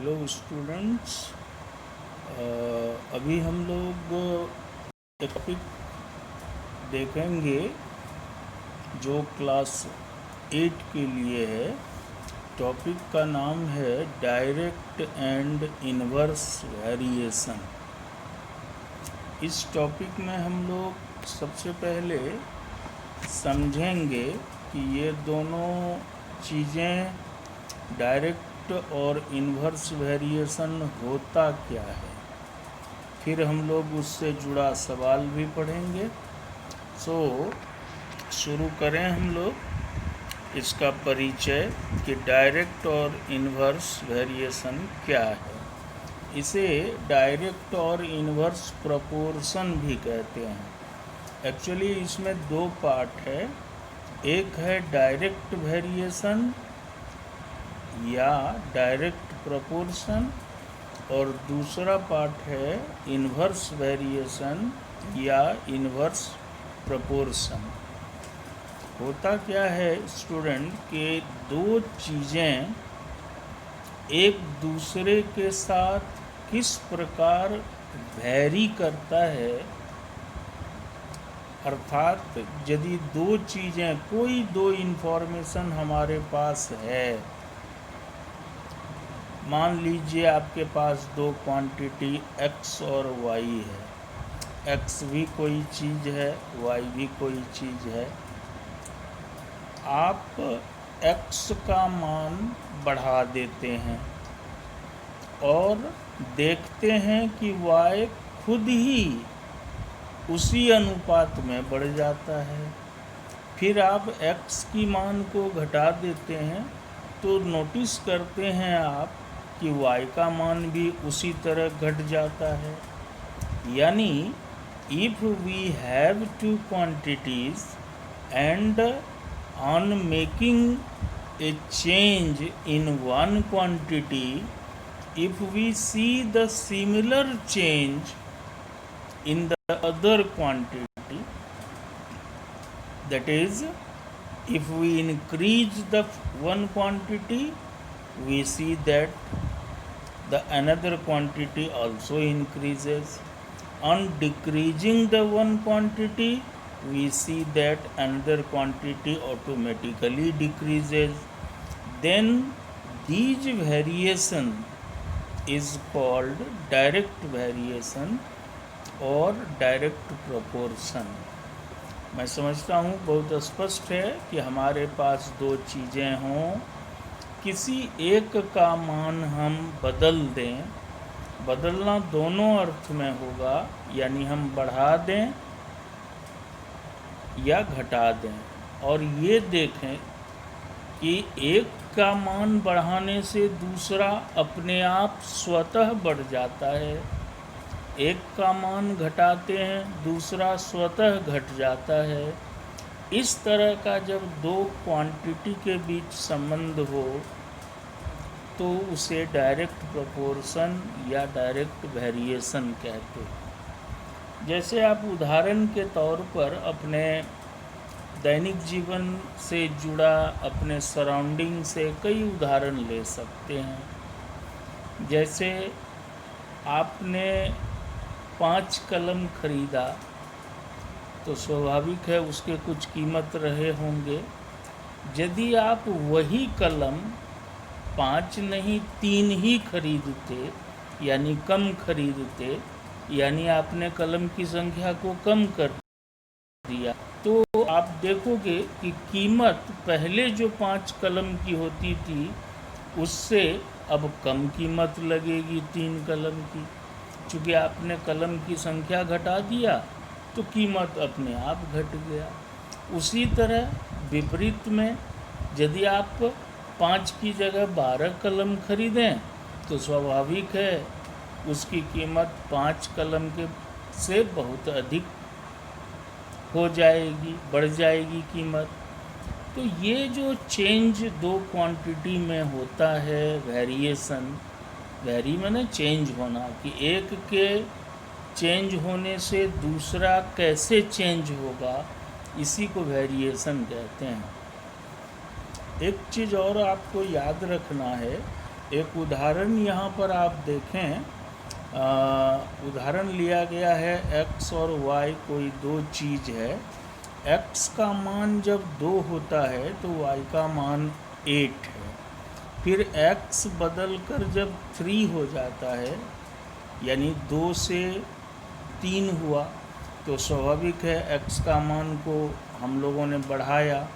Hello students. अभी हम लोग एक टॉपिक देखेंगे जो क्लास 8 के लिए है। टॉपिक का नाम है डायरेक्ट एंड इनवर्स वेरिएशन। इस टॉपिक में हम लोग सबसे पहले समझेंगे कि ये दोनों चीज़ें डायरेक्ट और इन्वर्स वेरिएशन होता क्या है। फिर हम लोग उससे जुड़ा सवाल भी पढ़ेंगे। शुरू करें हम लोग इसका परिचय कि डायरेक्ट और इन्वर्स वेरिएशन क्या है। इसे डायरेक्ट और इन्वर्स प्रोपोर्शन भी कहते हैं। एक्चुअली इसमें दो पार्ट है, एक है डायरेक्ट वेरिएशन या डायरेक्ट प्रोपोर्शन और दूसरा पार्ट है इन्वर्स वेरिएशन या इन्वर्स प्रोपोर्शन। होता क्या है स्टूडेंट कि दो चीज़ें एक दूसरे के साथ किस प्रकार वैरी करता है, अर्थात यदि दो चीज़ें कोई दो इन्फॉर्मेशन हमारे पास है, मान लीजिए आपके पास दो क्वांटिटी x और y है। x भी कोई चीज़ है, y भी कोई चीज़ है। आप x का मान बढ़ा देते हैं और देखते हैं कि y खुद ही उसी अनुपात में बढ़ जाता है। फिर आप x की मान को घटा देते हैं तो नोटिस करते हैं आप कि y का मान भी उसी तरह घट जाता है। यानी if we have two quantities and on making a change in one quantity, if we see the similar change in the other quantity, that is, if we increase the one quantity, we see that the another quantity also increases. On decreasing the one quantity, we see that another quantity automatically decreases. Then these variation is called direct variation और direct proportion. मैं समझता हूँ बहुत स्पष्ट है कि हमारे पास दो चीज़ें हों, किसी एक का मान हम बदल दें, बदलना दोनों अर्थ में होगा, यानी हम बढ़ा दें या घटा दें। और ये देखें कि एक का मान बढ़ाने से दूसरा अपने आप स्वतः बढ़ जाता है, एक का मान घटाते हैं दूसरा स्वतः घट जाता है। इस तरह का जब दो क्वांटिटी के बीच संबंध हो तो उसे डायरेक्ट प्रोपोर्शन या डायरेक्ट वेरिएशन कहते हैं। जैसे आप उदाहरण के तौर पर अपने दैनिक जीवन से जुड़ा अपने सराउंडिंग से कई उदाहरण ले सकते हैं। जैसे आपने 5 कलम खरीदा तो स्वाभाविक है उसके कुछ कीमत रहे होंगे। यदि आप वही कलम 5 नहीं 3 ही खरीदते, यानी कम खरीदते, यानी आपने कलम की संख्या को कम कर दिया, तो आप देखोगे कि कीमत पहले जो 5 कलम की होती थी उससे अब कम कीमत लगेगी 3 कलम की। चूँकि आपने कलम की संख्या घटा दिया तो कीमत अपने आप घट गया। उसी तरह विपरीत में यदि आप 5 की जगह 12 कलम खरीदें तो स्वाभाविक है उसकी कीमत 5 कलम के से बहुत अधिक हो जाएगी, बढ़ जाएगी कीमत। तो ये जो चेंज दो क्वांटिटी में होता है, वेरिएशन, वेरी माने चेंज होना, कि एक के चेंज होने से दूसरा कैसे चेंज होगा, इसी को वेरिएशन कहते हैं। एक चीज़ और आपको याद रखना है एक उदाहरण यहाँ पर आप देखें, उदाहरण लिया गया है x और y कोई दो चीज़ है। x का मान जब 2 होता है तो y का मान 8 है। फिर x बदल कर जब 3 हो जाता है, यानी 2 से 3 हुआ, तो स्वाभाविक है x का मान को हम लोगों ने बढ़ाया।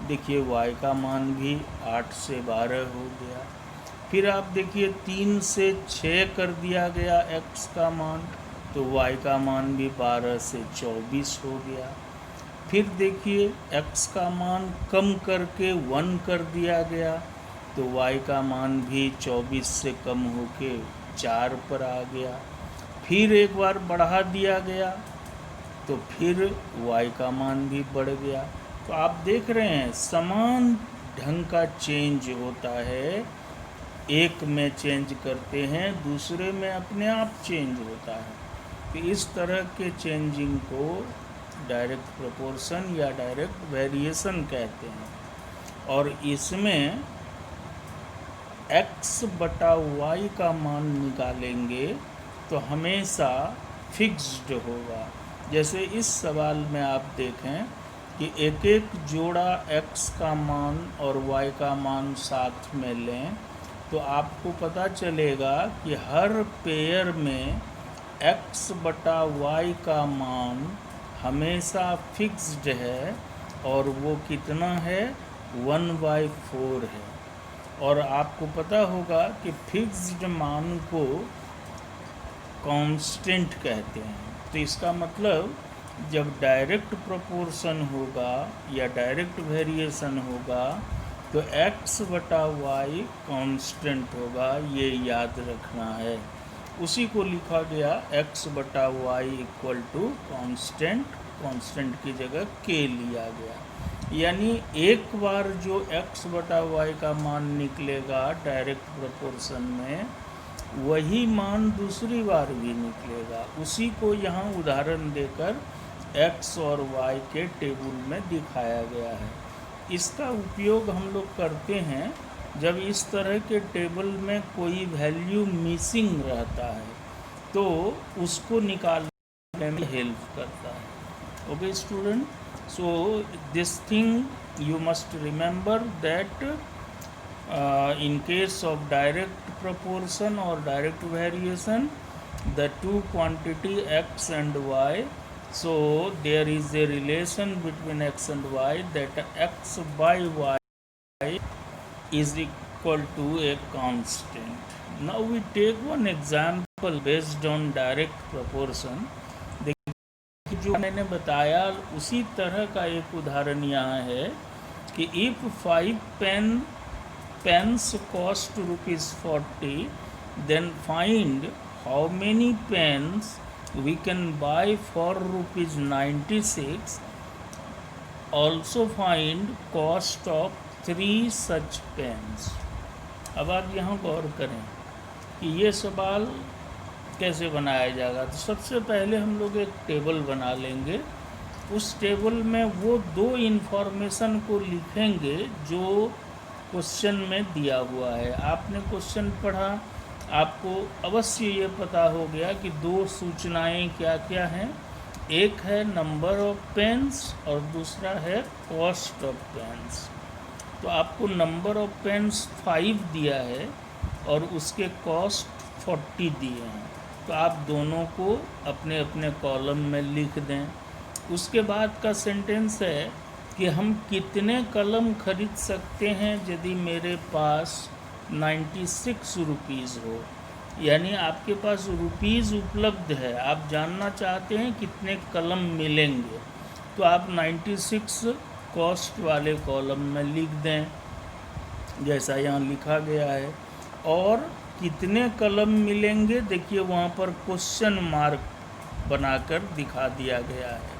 देखिए y का मान भी 8 से 12 हो गया। फिर आप देखिए 3 से 6 कर दिया गया x का मान, तो y का मान भी 12 से 24 हो गया। फिर देखिए x का मान कम करके 1 कर दिया गया, तो y का मान भी 24 से कम होके 4 पर आ गया। फिर एक बार बढ़ा दिया गया तो फिर y का मान भी बढ़ गया। तो आप देख रहे हैं समान ढंग का चेंज होता है, एक में चेंज करते हैं दूसरे में अपने आप चेंज होता है। तो इस तरह के चेंजिंग को डायरेक्ट प्रोपोर्शन या डायरेक्ट वेरिएशन कहते हैं। और इसमें x बटा y का मान निकालेंगे तो हमेशा फिक्स्ड होगा। जैसे इस सवाल में आप देखें कि एक एक जोड़ा x का मान और y का मान साथ में लें, तो आपको पता चलेगा कि हर पेयर में x बटा y का मान हमेशा फिक्स्ड है, और वो कितना है, 1/4 है। और आपको पता होगा कि फिक्स्ड मान को कांस्टेंट कहते हैं। तो इसका मतलब जब डायरेक्ट प्रोपोर्शन होगा या डायरेक्ट वेरिएशन होगा तो x बटा y कांस्टेंट होगा, ये याद रखना है। उसी को लिखा गया x बटा y equal to constant, constant की जगह k लिया गया। यानी एक बार जो x बटा y का मान निकलेगा डायरेक्ट प्रोपोर्शन में, वही मान दूसरी बार भी निकलेगा। उसी को यहाँ उदाहरण देकर x और y के टेबल में दिखाया गया है। इसका उपयोग हम लोग करते हैं जब इस तरह के टेबल में कोई वैल्यू मिसिंग रहता है, तो उसको निकालने में हेल्प करता है। Okay student, so this thing you must remember that in case of direct proportion or direct variation, the two quantity x and y, so there is a relation between x and y, that x by y is equal to a constant. Now we take one example based on direct proportion. जो मैंने बताया उसी तरह का एक उदाहरण यहाँ है कि if 5 pens cost ₹40, then find how many pens we can buy for ₹96। Also find cost of 3 such pens. अब आप यहाँ गौर करें कि ये सवाल कैसे बनाया जाएगा। तो सबसे पहले हम लोग एक टेबल बना लेंगे। उस टेबल में वो दो इन्फॉर्मेशन को लिखेंगे जो क्वेश्चन में दिया हुआ है। आपने क्वेश्चन पढ़ा, आपको अवश्य ये पता हो गया कि दो सूचनाएं क्या क्या हैं। एक है नंबर ऑफ पेन्स और दूसरा है कॉस्ट ऑफ पेन्स। तो आपको नंबर ऑफ पेन्स 5 दिया है और उसके कॉस्ट 40 दिए हैं, तो आप दोनों को अपने अपने कॉलम में लिख दें। उसके बाद का सेंटेंस है कि हम कितने कलम खरीद सकते हैं यदि मेरे पास 96 रुपीज़ हो। यानी आपके पास रुपीज़ उपलब्ध है, आप जानना चाहते हैं कितने कलम मिलेंगे, तो आप 96 कॉस्ट वाले कॉलम में लिख दें जैसा यहाँ लिखा गया है। और कितने कलम मिलेंगे, देखिए वहाँ पर क्वेश्चन मार्क बनाकर दिखा दिया गया है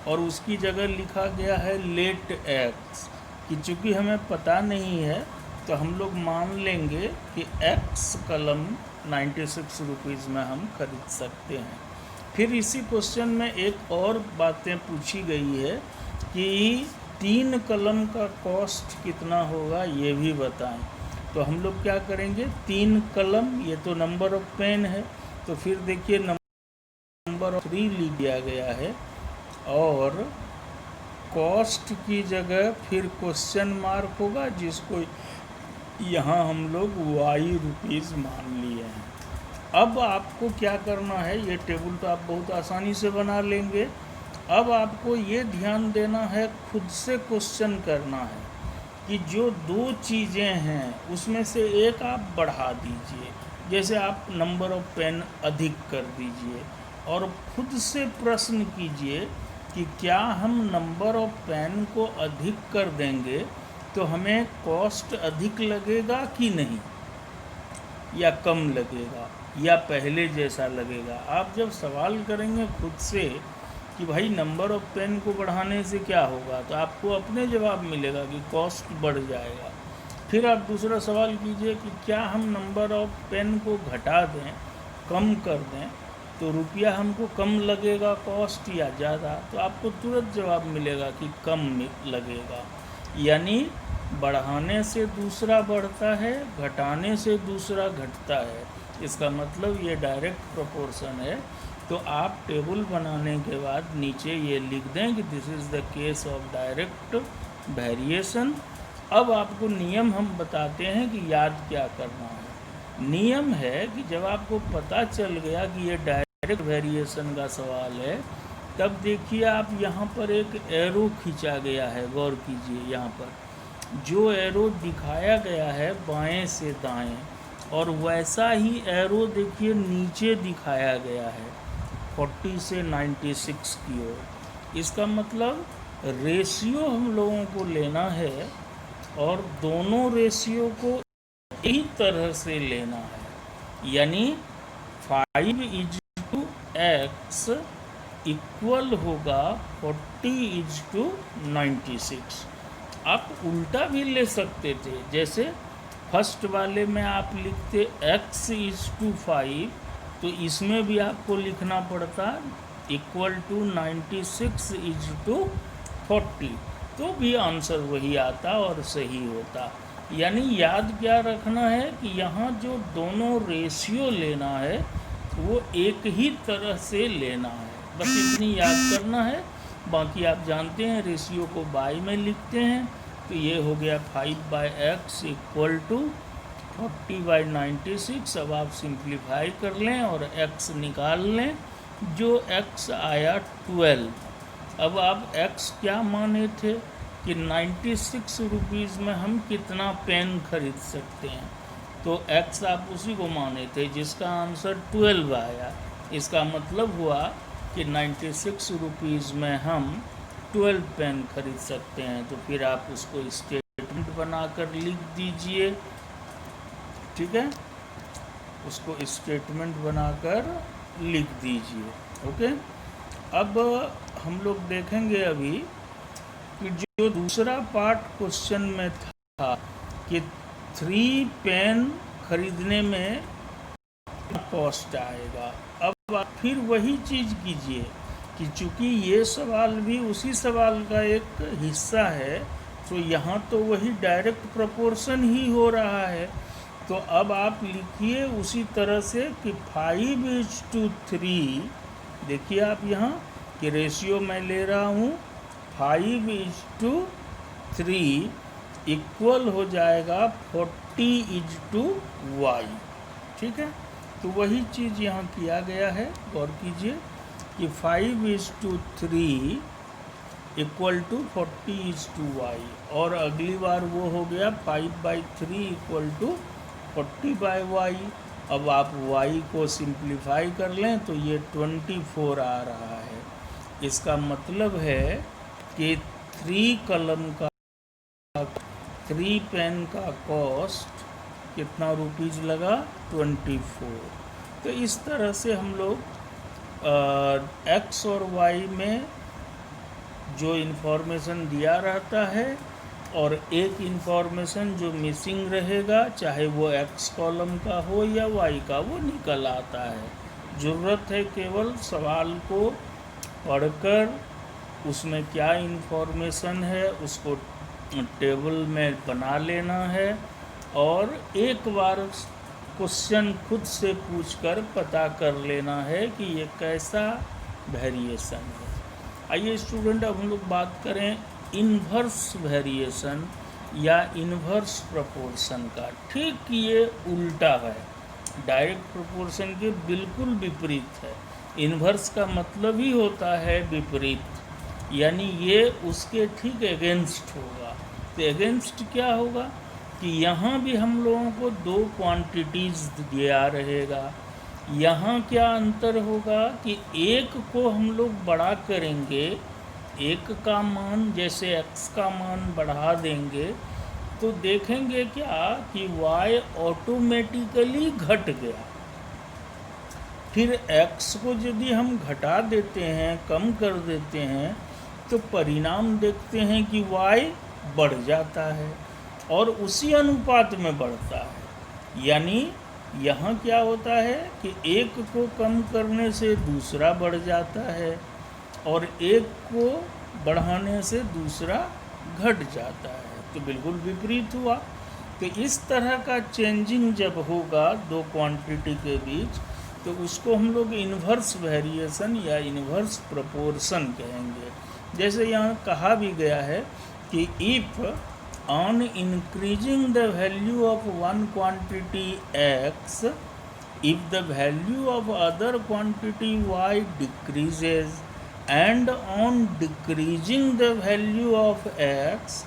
और उसकी जगह लिखा गया है लेट एक्स, कि चूँकि हमें पता नहीं है तो हम लोग मान लेंगे कि एक्स कलम 96 रुपीज़ में हम खरीद सकते हैं। फिर इसी क्वेश्चन में एक और बातें पूछी गई है कि 3 कलम का कॉस्ट कितना होगा, ये भी बताएं। तो हम लोग क्या करेंगे, 3 कलम, ये तो नंबर ऑफ पेन है, तो फिर देखिए नंबर ऑफ 3 लिख दिया गया है, और कॉस्ट की जगह फिर क्वेश्चन मार्क होगा, जिसको यहाँ हम लोग वाई रुपीज़ मान लिए हैं। अब आपको क्या करना है, ये टेबल तो आप बहुत आसानी से बना लेंगे। अब आपको ये ध्यान देना है, खुद से क्वेश्चन करना है कि जो 2 चीज़ें हैं उसमें से एक आप बढ़ा दीजिए, जैसे आप नंबर ऑफ पेन अधिक कर दीजिए, और खुद से प्रश्न कीजिए कि क्या हम नंबर ऑफ पेन को अधिक कर देंगे तो हमें कॉस्ट अधिक लगेगा कि नहीं, या कम लगेगा, या पहले जैसा लगेगा। आप जब सवाल करेंगे खुद से कि भाई नंबर ऑफ पेन को बढ़ाने से क्या होगा, तो आपको अपने जवाब मिलेगा कि कॉस्ट बढ़ जाएगा। फिर आप दूसरा सवाल कीजिए कि क्या हम नंबर ऑफ पेन को घटा दें, कम कर दें, तो रुपया हमको कम लगेगा कॉस्ट या ज़्यादा, तो आपको तुरंत जवाब मिलेगा कि कम लगेगा। यानी बढ़ाने से दूसरा बढ़ता है, घटाने से दूसरा घटता है। इसका मतलब ये डायरेक्ट प्रोपोर्शन है। तो आप टेबल बनाने के बाद नीचे ये लिख दें कि this is the case of direct variation. अब आपको नियम हम बताते हैं कि याद क्या करना है। नियम है कि जब आपको पता चल गया कि ये डायरेक्ट वेरिएशन का सवाल है, तब देखिए आप यहाँ पर एक एरो खींचा गया है, गौर कीजिए। यहाँ पर जो एरो दिखाया गया है बाएं से दाएं, और वैसा ही एरो देखिए नीचे दिखाया गया है 40 से 96 की ओर। इसका मतलब रेशियो हम लोगों को लेना है, और दोनों रेशियो को इसी तरह से लेना है। यानी 5:x इक्वल होगा 40:96। आप उल्टा भी ले सकते थे, जैसे फर्स्ट वाले में आप लिखते x:5, तो इसमें भी आपको लिखना पड़ता इक्वल टू 96:40, तो भी आंसर वही आता और सही होता। यानी याद क्या रखना है कि यहाँ जो दोनों रेशियो लेना है वो एक ही तरह से लेना है, बस इतनी याद करना है। बाकी आप जानते हैं रेशियो को बाई में लिखते हैं, तो ये हो गया 5/x इक्वल टू 40/96। अब आप सिंप्लीफाई कर लें और x निकाल लें, जो x आया 12। अब आप x क्या माने थे कि 96 रुपीज़ में हम कितना पेन खरीद सकते हैं, तो x आप उसी को माने थे जिसका आंसर 12 आया। इसका मतलब हुआ कि 96 रुपीज़ में हम 12 पेन खरीद सकते हैं। तो फिर आप उसको स्टेटमेंट बनाकर लिख दीजिए, ठीक है, उसको स्टेटमेंट बनाकर लिख दीजिए। ओके, अब हम लोग देखेंगे अभी कि जो दूसरा पार्ट क्वेश्चन में था कि 3 पेन खरीदने में कॉस्ट आएगा। अब आप फिर वही चीज़ कीजिए कि चूँकि ये सवाल भी उसी सवाल का एक हिस्सा है, तो यहाँ तो वही डायरेक्ट प्रोपोर्शन ही हो रहा है। तो अब आप लिखिए उसी तरह से कि 5:3, देखिए आप यहाँ कि रेशियो मैं ले रहा हूँ 5:3 इक्वल हो जाएगा 40:y, ठीक है। तो वही चीज़ यहाँ किया गया है, गौर कीजिए कि 5:3 इक्वल टू 40:y, और अगली बार वो हो गया 5/3 इक्वल टू 40/y। अब आप y को सिंप्लीफाई कर लें तो ये 24 आ रहा है। इसका मतलब है कि 3 कलम का 3 पेन का कॉस्ट कितना रुपीज़ लगा, 24। तो इस तरह से हम लोग x और y में जो इन्फॉर्मेशन दिया रहता है और एक इन्फॉर्मेशन जो मिसिंग रहेगा, चाहे वो x कॉलम का हो या y का, वो निकल आता है। ज़रूरत है केवल सवाल को पढ़कर उसमें क्या इन्फॉर्मेशन है उसको टेबल में बना लेना है, और एक बार क्वेश्चन खुद से पूछकर पता कर लेना है कि ये कैसा वेरिएशन है। आइए स्टूडेंट, अब हम लोग बात करें इन्वर्स वेरिएशन या इन्वर्स प्रोपोर्शन का। ठीक ये उल्टा है, डायरेक्ट प्रोपोर्शन के बिल्कुल विपरीत है। इन्वर्स का मतलब ही होता है विपरीत, यानी ये उसके ठीक अगेंस्ट होगा। तो अगेंस्ट क्या होगा कि यहाँ भी हम लोगों को दो क्वांटिटीज़ दिया रहेगा। यहाँ क्या अंतर होगा कि एक को हम लोग बड़ा करेंगे, एक का मान जैसे x का मान बढ़ा देंगे तो देखेंगे क्या कि y ऑटोमेटिकली घट गया। फिर x को यदि हम घटा देते हैं, कम कर देते हैं, तो परिणाम देखते हैं कि y बढ़ जाता है और उसी अनुपात में बढ़ता है। यानी यहाँ क्या होता है कि एक को कम करने से दूसरा बढ़ जाता है और एक को बढ़ाने से दूसरा घट जाता है। तो बिल्कुल विपरीत हुआ। तो इस तरह का चेंजिंग जब होगा दो क्वांटिटी के बीच, तो उसको हम लोग इन्वर्स वेरिएशन या इन्वर्स प्रोपोर्शन कहेंगे। जैसे यहाँ कहा भी गया है कि if on increasing the value of one quantity x, if the value of other quantity y decreases, and on decreasing the value of x,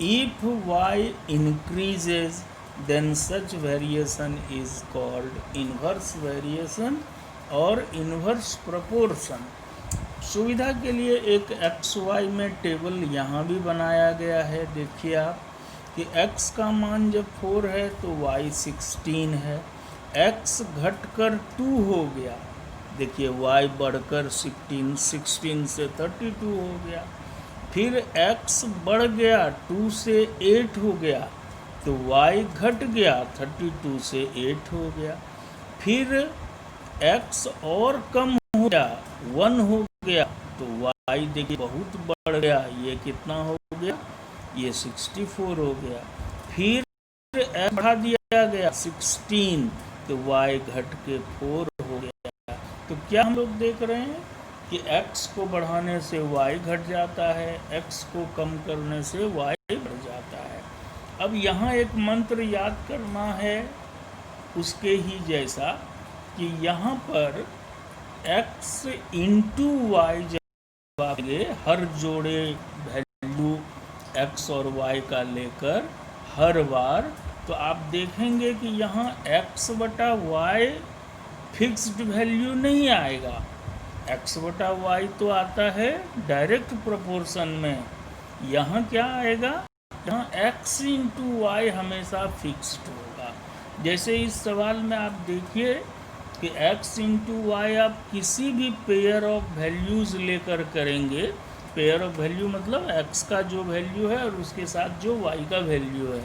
if y increases, then such variation is called inverse variation और inverse proportion। सुविधा के लिए एक x Y में table यहाँ भी बनाया गया है। देखिए आप कि x का मान जब 4 है तो y 16 है, x घटकर 2 हो गया, देखिए y बढ़कर 16 से 32 हो गया। फिर x बढ़ गया 2 से 8 हो गया तो y घट गया 32 से 8 हो गया। फिर x और कम हो गया 1 हो गया तो y देखिए बहुत बढ़ गया, ये कितना हो गया, ये 64 हो गया। फिर x बढ़ा दिया गया 16 तो y घट के 4 हो गया। तो क्या हम लोग देख रहे हैं कि x को बढ़ाने से y घट जाता है, x को कम करने से y बढ़ जाता है। अब यहाँ एक मंत्र याद करना है उसके ही जैसा कि यहाँ पर x इंटू वाई जब आएंगे, हर जोड़े वैल्यू x और y का लेकर हर बार, तो आप देखेंगे कि यहाँ x बटा y फिक्स्ड वैल्यू नहीं आएगा। x बटा y तो आता है डायरेक्ट प्रोपोर्शन में। यहाँ क्या आएगा, यहाँ x इंटू वाई हमेशा फिक्स्ड होगा। जैसे इस सवाल में आप देखिए कि x इंटू वाई आप किसी भी पेयर ऑफ वैल्यूज़ लेकर करेंगे। पेयर ऑफ वैल्यू मतलब x का जो वैल्यू है और उसके साथ जो y का वैल्यू है,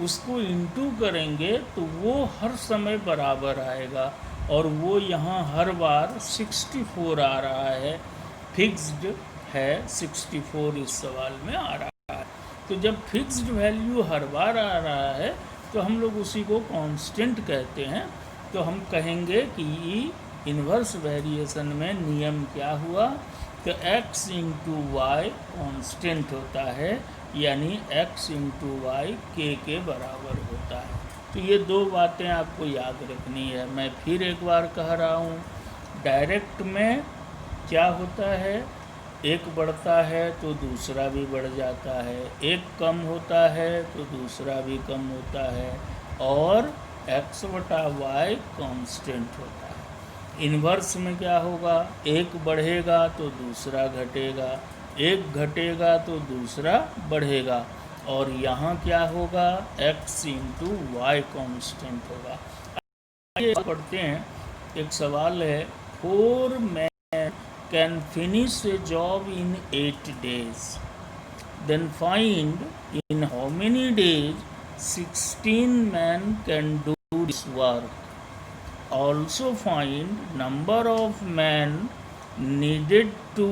उसको इंटू करेंगे तो वो हर समय बराबर आएगा। और वो यहाँ हर बार 64 आ रहा है, फिक्स्ड है 64 इस सवाल में आ रहा है। तो जब फिक्स्ड वैल्यू हर बार आ रहा है तो हम लोग उसी को कांस्टेंट कहते हैं। तो हम कहेंगे कि इन्वर्स वेरिएशन में नियम क्या हुआ, तो x इंटू वाई कॉन्स्टेंट होता है, यानी x इंटू वाई के बराबर होता है। तो ये दो बातें आपको याद रखनी है। मैं फिर एक बार कह रहा हूँ, डायरेक्ट में क्या होता है, एक बढ़ता है तो दूसरा भी बढ़ जाता है, एक कम होता है तो दूसरा भी कम होता है, और x बटा वाई कांस्टेंट होता है। इन्वर्स में क्या होगा, एक बढ़ेगा तो दूसरा घटेगा, एक घटेगा तो दूसरा बढ़ेगा, और यहाँ क्या होगा, x इंटू वाई कांस्टेंट होगा। आइए पढ़ते हैं, एक सवाल है, 4 men can finish a job in 8 days, then find in how many days 16 men can do this work. Also find number of men needed to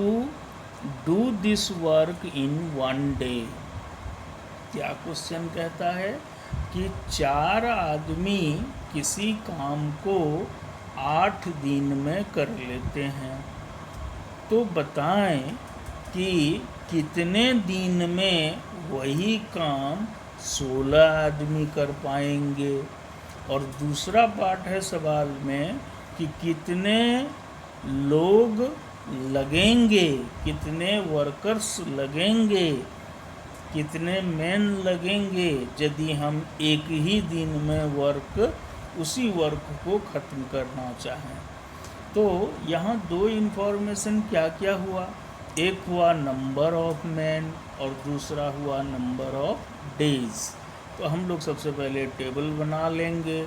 do this work in 1 day. क्या question कहता है कि 4 आदमी किसी काम को 8 दिन में कर लेते हैं, तो बताएं कि कितने दिन में वही काम 16 आदमी कर पाएंगे। और दूसरा पार्ट है सवाल में कि कितने लोग लगेंगे, कितने वर्कर्स लगेंगे, कितने मैन लगेंगे यदि हम एक ही दिन में उसी वर्क को ख़त्म करना चाहें। तो यहाँ दो इन्फॉर्मेशन क्या क्या हुआ, एक हुआ नंबर ऑफ मैन और दूसरा हुआ नंबर ऑफ डेज। तो हम लोग सबसे पहले टेबल बना लेंगे,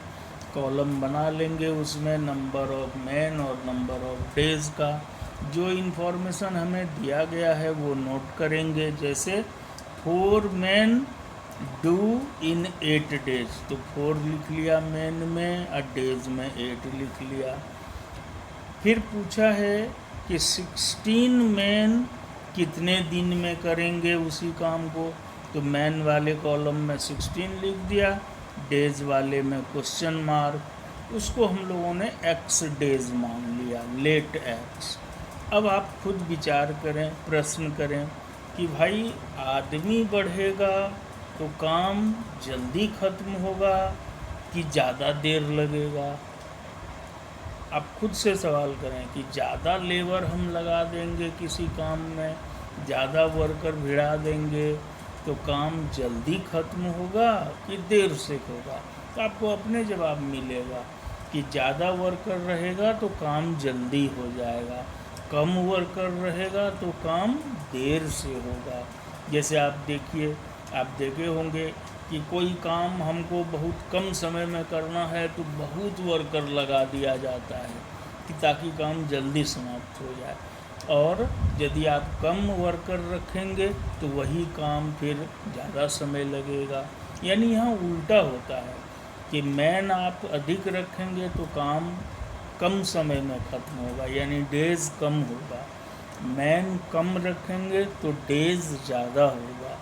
कॉलम बना लेंगे, उसमें नंबर ऑफ मैन और नंबर ऑफ डेज का जो इन्फॉर्मेशन हमें दिया गया है वो नोट करेंगे। जैसे 4 मैन डू इन 8 डेज, तो 4 लिख लिया मैन में और डेज में 8 लिख लिया। फिर पूछा है कि 16 मैन कितने दिन में करेंगे उसी काम को, तो मैन वाले कॉलम में 16 लिख दिया, डेज वाले में क्वेश्चन मार्क, उसको हम लोगों ने x डेज मान लिया, लेट x। अब आप खुद विचार करें, प्रश्न करें कि भाई आदमी बढ़ेगा तो काम जल्दी ख़त्म होगा कि ज़्यादा देर लगेगा। आप खुद से सवाल करें कि ज़्यादा लेबर हम लगा देंगे किसी काम में, ज़्यादा वर्कर भिड़ा देंगे तो काम जल्दी ख़त्म होगा कि देर से होगा। तो आपको अपने जवाब मिलेगा कि ज़्यादा वर्कर रहेगा तो काम जल्दी हो जाएगा, कम वर्कर रहेगा तो काम देर से होगा। जैसे आप देखिए, आप देखे होंगे कि कोई काम हमको बहुत कम समय में करना है तो बहुत वर्कर लगा दिया जाता है कि ताकि काम जल्दी समाप्त हो जाए, और यदि आप कम वर्कर रखेंगे तो वही काम फिर ज़्यादा समय लगेगा। यानी यहाँ उल्टा होता है कि मैन आप अधिक रखेंगे तो काम कम समय में ख़त्म होगा, यानी डेज कम होगा। मैन कम रखेंगे तो डेज ज़्यादा होगा।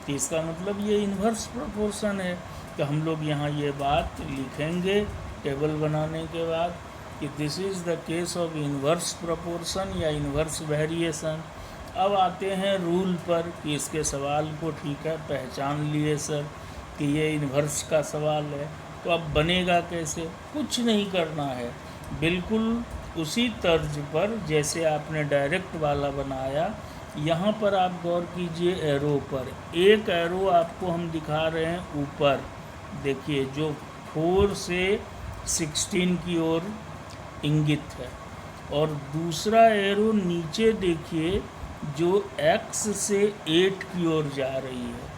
तो इसका मतलब ये इन्वर्स प्रोपोर्शन है। तो हम लोग यहाँ ये बात लिखेंगे टेबल बनाने के बाद कि this is the case of inverse proportion या इन्वर्स वेरिएशन। अब आते हैं रूल पर कि इसके सवाल को ठीक है पहचान लिए सर कि ये इन्वर्स का सवाल है, तो अब बनेगा कैसे? कुछ नहीं करना है, बिल्कुल उसी तर्ज पर जैसे आपने डायरेक्ट वाला बनाया। यहाँ पर आप गौर कीजिए एरो पर, एक एरो आपको हम दिखा रहे हैं ऊपर, देखिए जो 4 से 16 की ओर इंगित है, और दूसरा एरो नीचे देखिए जो x से 8 की ओर जा रही है।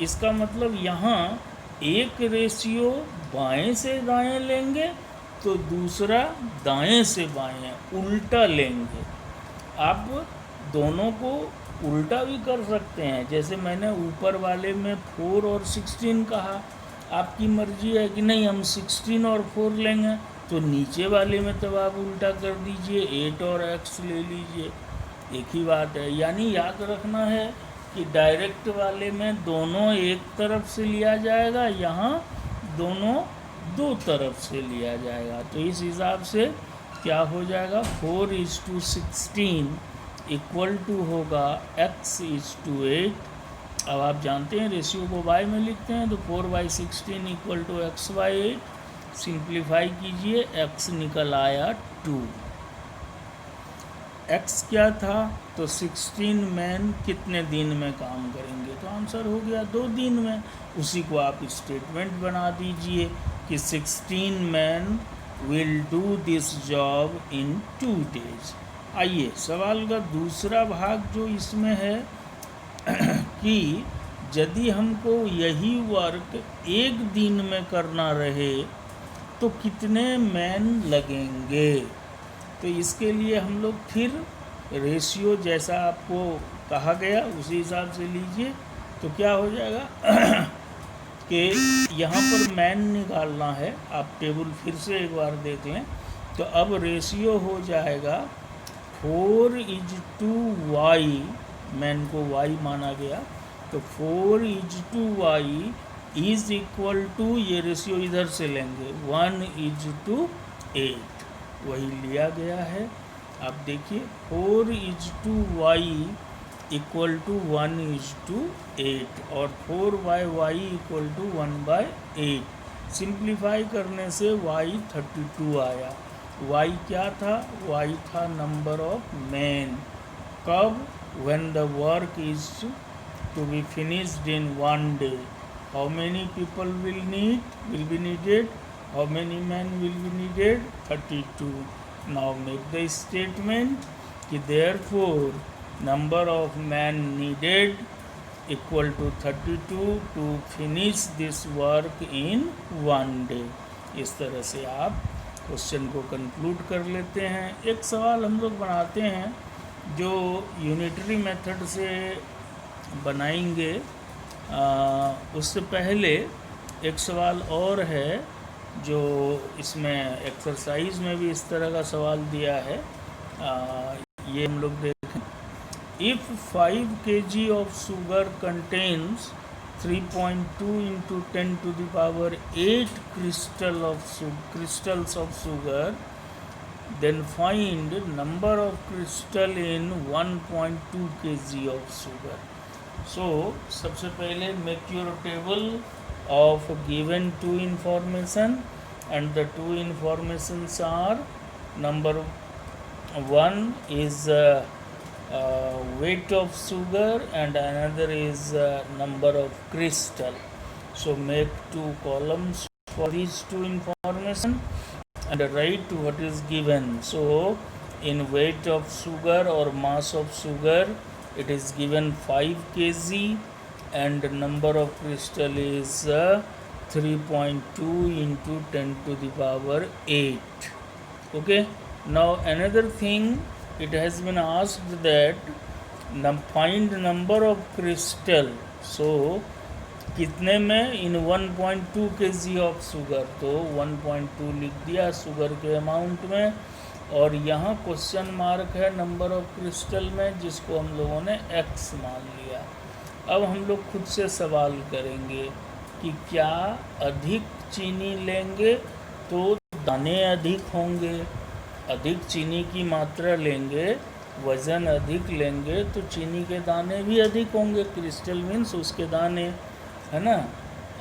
इसका मतलब यहाँ एक रेशियो बाएं से दाएं लेंगे तो दूसरा दाएं से बाएं, उल्टा लेंगे। आप दोनों को उल्टा भी कर सकते हैं, जैसे मैंने ऊपर वाले में 4 और 16 कहा, आपकी मर्जी है कि नहीं हम 16 और 4 लेंगे, तो नीचे वाले में तब आप उल्टा कर दीजिए, 8 और x ले लीजिए, एक ही बात है। यानी याद रखना है कि डायरेक्ट वाले में दोनों एक तरफ से लिया जाएगा, यहाँ दोनों दो तरफ से लिया जाएगा। तो इस हिसाब से क्या हो जाएगा, 4:16 इक्वल टू होगा x:8। अब आप जानते हैं रेशियो को y में लिखते हैं, तो 4/16 इक्वल टू x/8। सिंप्लीफाई कीजिए, x निकल आया 2। x क्या था, तो 16 मैन कितने दिन में काम करेंगे, तो आंसर हो गया 2 दिन में। उसी को आप स्टेटमेंट बना दीजिए कि 16 man will do this job in 2 days. आइए सवाल का दूसरा भाग जो इसमें है कि यदि हमको यही वर्क एक दिन में करना रहे तो कितने मैन लगेंगे। तो इसके लिए हम लोग फिर रेशियो जैसा आपको कहा गया उसी हिसाब से लीजिए। तो क्या हो जाएगा कि यहाँ पर मैन निकालना है, आप टेबल फिर से एक बार देख लें। तो अब रेशियो हो जाएगा 4:y, मैन को y माना गया, तो 4:y इज इक्वल टू, ये रेशियो इधर से लेंगे, 1:8, वही लिया गया है। आप देखिए 4:y इक्वल टू 1:8 और 4/y इक्वल टू 1/8। सिंप्लीफाई करने से y 32 आया। y क्या था? y था नंबर ऑफ मैन। कब? when the work is to be finished in one day. How many people will be needed? How many men will be needed? 32. Now make the statement कि therefore number of men needed equal to 32 to finish this work in one day. इस तरह से आप question को conclude कर लेते हैं। एक सवाल हम लोग बनाते हैं जो यूनिटरी मेथड से बनाएंगे। उससे पहले एक सवाल और है जो इसमें एक्सरसाइज में भी इस तरह का सवाल दिया है। ये हम लोग देखें। If 5 kg of sugar contains 3.2 into 10 to the power 8 crystals of sugar, then find number of crystal in 1.2 kg of sugar. So सबसे पहले make your table of given two information, and the two informations are number one is weight of sugar and another is number of crystal. So make two columns for these two information and write what is given. So in weight of sugar or mass of sugar, it is given 5 kg and number of crystal is 3.2 into 10 to the power 8. Okay. Now another thing, it has been asked that find number of crystal. So कितने में? इन 1.2 kg of sugar, तो 1.2 लिख दिया sugar के amount में, और यहाँ question mark है नंबर ऑफ क्रिस्टल में, जिसको हम लोगों ने x मान लिया। अब हम लोग खुद से सवाल करेंगे कि क्या अधिक चीनी लेंगे तो दाने अधिक होंगे, अधिक चीनी की मात्रा लेंगे, वज़न अधिक लेंगे तो चीनी के दाने भी अधिक होंगे। क्रिस्टल मीन्स उसके दाने, है ना।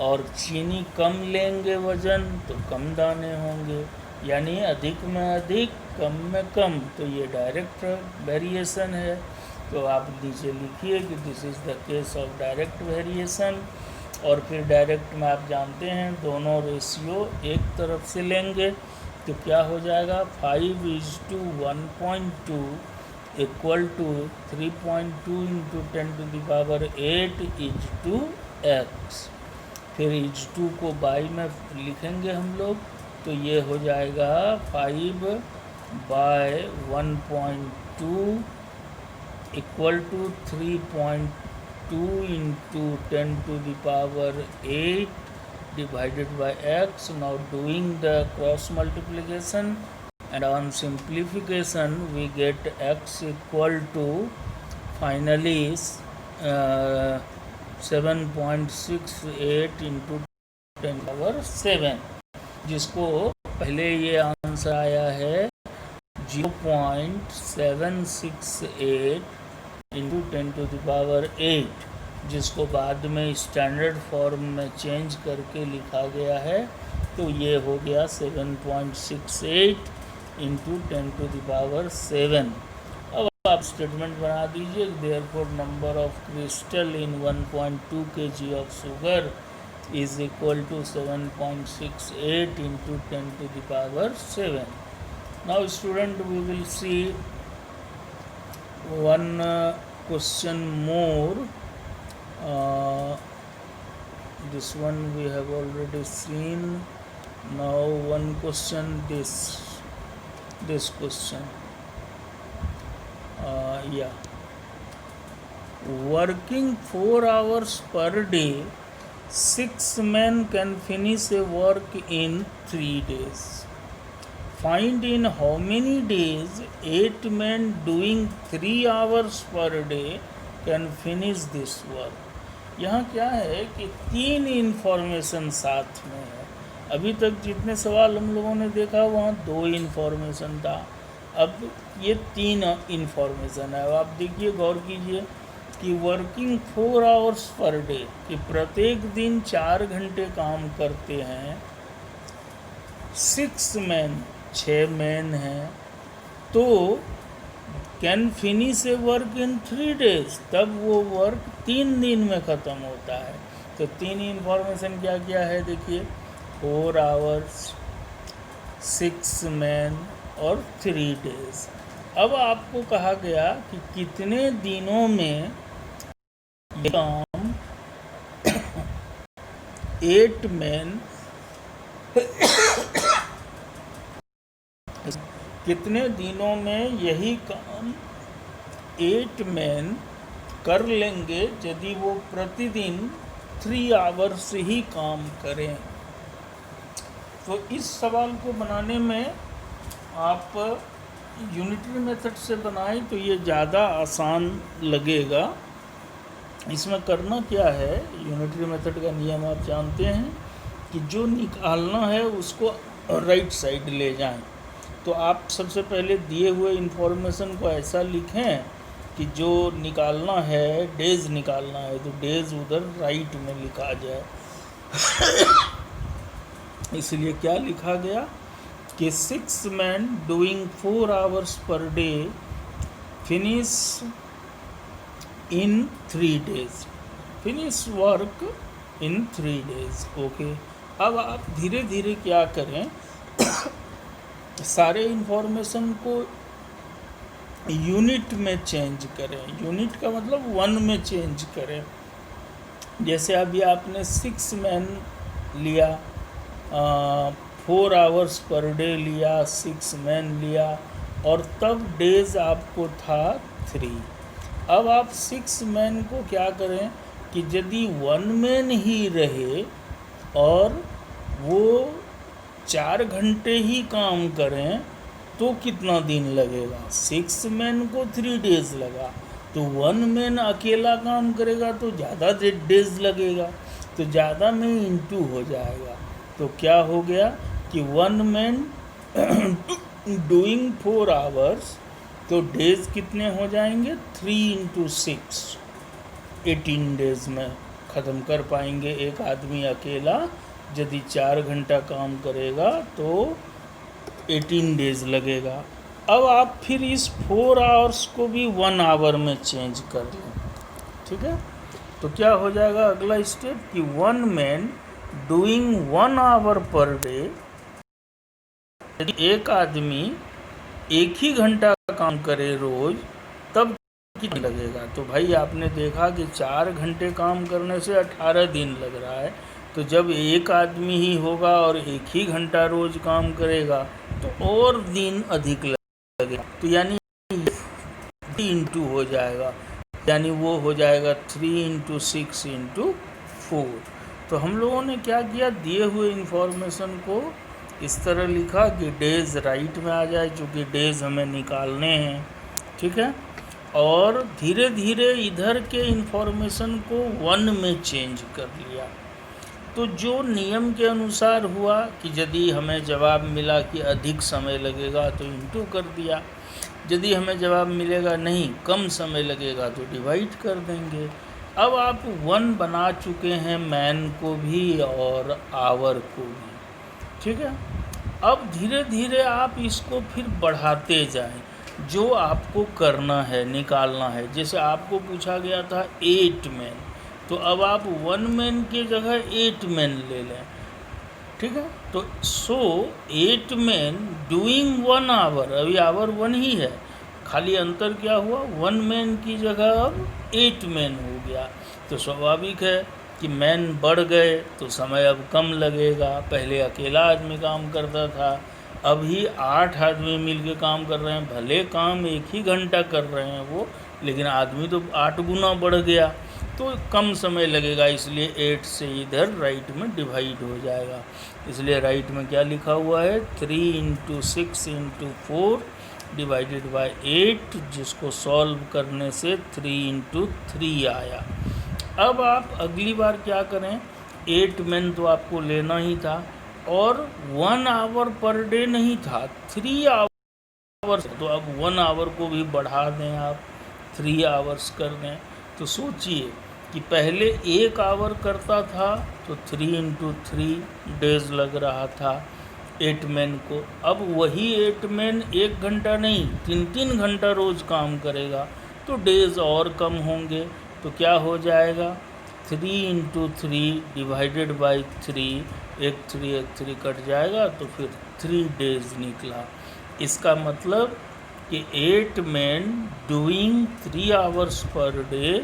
और चीनी कम लेंगे वज़न तो कम दाने होंगे, यानी अधिक में अधिक कम में कम। तो ये डायरेक्ट वेरिएशन है। तो आप नीचे लिखिए कि this is the case of direct variation. और फिर डायरेक्ट में आप जानते हैं दोनों रेशियो एक तरफ से लेंगे तो क्या हो जाएगा? 5:1.2 equal to 3.2 into 10 to the power 8 is to x। फिर इज 2 को बाई में लिखेंगे हम लोग, तो ये हो जाएगा 5/1.2 equal to 3.2 into 10 to the power 8 divided by x. Now doing the cross multiplication and on simplification we get x equal to finally 7.68 into 10 power 7, जिसको पहले ये आंसर आया है 0.768 into 10 to the power 8, जिसको बाद में स्टैंडर्ड फॉर्म में change करके लिखा गया है। तो ये हो गया 7.68 into 10 to the power 7। अब आप स्टेटमेंट बना दीजिए, therefore number of crystal in 1.2 kg of sugar is equal to 7.68 into 10 to the power 7. Now student, we will see one question more. This one we have already seen. Now one question, this question. Working 4 hours per day, 6 men can finish a work in 3 days. Find in how many days 8 men doing 3 hours per day can finish this work. यहाँ क्या है कि 3 information साथ में है। अभी तक जितने सवाल हम लोगों ने देखा वहाँ 2 इन्फॉर्मेशन था, अब ये 3 इन्फॉर्मेशन है। अब आप देखिए, गौर कीजिए कि वर्किंग 4 आवर्स पर डे, कि प्रत्येक दिन 4 घंटे काम करते हैं, 6 मैन, 6 मैन हैं, तो can finish A work in 3 days, तब वो वर्क 3 दिन में ख़त्म होता है। तो 3 इन्फॉर्मेशन क्या क्या है देखिए, 4 आवर्स, 6 मैन और 3 days। अब आपको कहा गया कि कितने दिनों में ये काम 8 मैन कितने दिनों में यही काम 8 मैन कर लेंगे यदि वो प्रतिदिन 3 आवर्स ही काम करें। तो इस सवाल को बनाने में आप यूनिटरी मेथड से बनाएं तो ये ज़्यादा आसान लगेगा। इसमें करना क्या है, यूनिटरी मेथड का नियम आप जानते हैं कि जो निकालना है उसको राइट साइड ले जाएं। तो आप सबसे पहले दिए हुए इन्फॉर्मेशन को ऐसा लिखें कि जो निकालना है, डेज निकालना है, तो डेज उधर राइट में लिखा जाए। इसलिए क्या लिखा गया कि 6 man doing 4 hours per day finish in 3 days, finish work in 3 days। Okay, अब आप धीरे धीरे क्या करें, सारे इन्फॉर्मेशन को यूनिट में चेंज करें। यूनिट का मतलब 1 में चेंज करें। जैसे अभी आपने 6 मैन लिया, 4 आवर्स पर डे लिया, 6 मैन लिया, और तब डेज आपको था 3। अब आप 6 मैन को क्या करें कि यदि 1 मैन ही रहे और वो 4 घंटे ही काम करें तो कितना दिन लगेगा। 6 मैन को 3 days लगा, तो 1 मैन अकेला काम करेगा तो ज़्यादा डेज लगेगा, तो ज़्यादा में इंटू हो जाएगा। तो क्या हो गया कि 1 मैन डूइंग 4 आवर्स, तो डेज कितने हो जाएंगे, 3 × 6, 18 days में ख़त्म कर पाएंगे एक आदमी अकेला। यदि 4 घंटा काम करेगा तो 18 days लगेगा। अब आप फिर इस 4 आवर्स को भी 1 आवर में चेंज कर लें, ठीक है। तो क्या हो जाएगा अगला स्टेप कि 1 man doing 1 hour per day, यदि एक आदमी एक ही घंटा काम करे रोज, तब कितना लगेगा। तो भाई आपने देखा कि 4 घंटे काम करने से 18 दिन लग रहा है, तो जब एक आदमी ही होगा और एक ही घंटा रोज काम करेगा तो और दिन अधिक लगेगा। तो यानी इंटू हो जाएगा, यानी वो हो जाएगा 3 × 6 × 4। तो हम लोगों ने क्या किया, दिए हुए इन्फॉर्मेशन को इस तरह लिखा कि डेज राइट में आ जाए, चूँकि डेज हमें निकालने हैं, ठीक है। और धीरे धीरे इधर के इन्फॉर्मेशन को 1 में चेंज कर लिया। तो जो नियम के अनुसार हुआ कि यदि हमें जवाब मिला कि अधिक समय लगेगा तो इंटू कर दिया, यदि हमें जवाब मिलेगा नहीं कम समय लगेगा तो डिवाइड कर देंगे। अब आप 1 बना चुके हैं मैन को भी और आवर को भी, ठीक है। अब धीरे धीरे आप इसको फिर बढ़ाते जाएं, जो आपको करना है, निकालना है। जैसे आपको पूछा गया था 8 मैन, तो अब आप 1 मैन की जगह 8 मैन ले लें, ठीक है। तो 8 मैन डूइंग 1 आवर, अभी आवर 1 ही है, खाली अंतर क्या हुआ, 1 मैन की जगह अब 8 मैन हो गया। तो स्वाभाविक है कि मैन बढ़ गए तो समय अब कम लगेगा। पहले अकेला आदमी काम करता था, अभी 8 आदमी मिलके काम कर रहे हैं, भले काम एक ही घंटा कर रहे हैं वो, लेकिन आदमी तो 8 गुना बढ़ गया, तो कम समय लगेगा। इसलिए 8 से इधर राइट में डिवाइड हो जाएगा। इसलिए राइट में क्या लिखा हुआ है, 3 × 6 × 4 डिवाइडेड बाय 8, जिसको सॉल्व करने से 3 × 3 आया। अब आप अगली बार क्या करें, 8 men तो आपको लेना ही था, और 1 आवर पर डे नहीं था, 3 आवर्स, तो अब 1 आवर को भी बढ़ा दें आप, 3 आवर्स कर दें। तो सोचिए कि पहले 1 आवर करता था तो 3 × 3 डेज लग रहा था 8 men को। अब वही 8 men 1 घंटा नहीं 3-3 घंटा रोज़ काम करेगा, तो डेज और कम होंगे। तो क्या हो जाएगा, 3 × 3 डिवाइडेड बाई 3, एक 3 कट जाएगा, तो फिर 3 डेज निकला। इसका मतलब कि 8 men doing 3 hours per day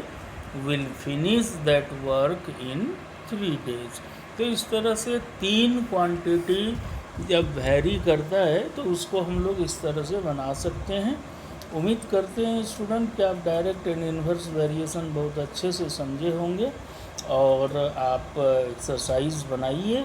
will finish that work in 3 days। तो इस तरह से 3 क्वांटिटी जब वैरी करता है तो उसको हम लोग इस तरह से बना सकते हैं। उम्मीद करते हैं स्टूडेंट कि आप डायरेक्ट एंड इन्वर्स वेरिएशन बहुत अच्छे से समझे होंगे, और आप एक्सरसाइज बनाइए।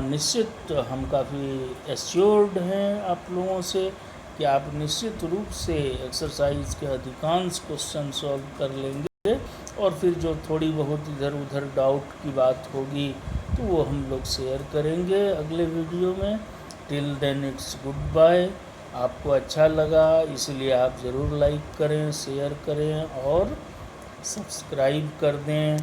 निश्चित हम काफ़ी एश्योर्ड हैं आप लोगों से कि आप निश्चित रूप से एक्सरसाइज के अधिकांश क्वेश्चन सॉल्व कर लेंगे, और फिर जो थोड़ी बहुत इधर उधर डाउट की बात होगी तो वो हम लोग शेयर करेंगे अगले वीडियो में। Till then it's good bye. आपको अच्छा लगा इसलिए आप ज़रूर लाइक करें, शेयर करें और सब्सक्राइब कर दें।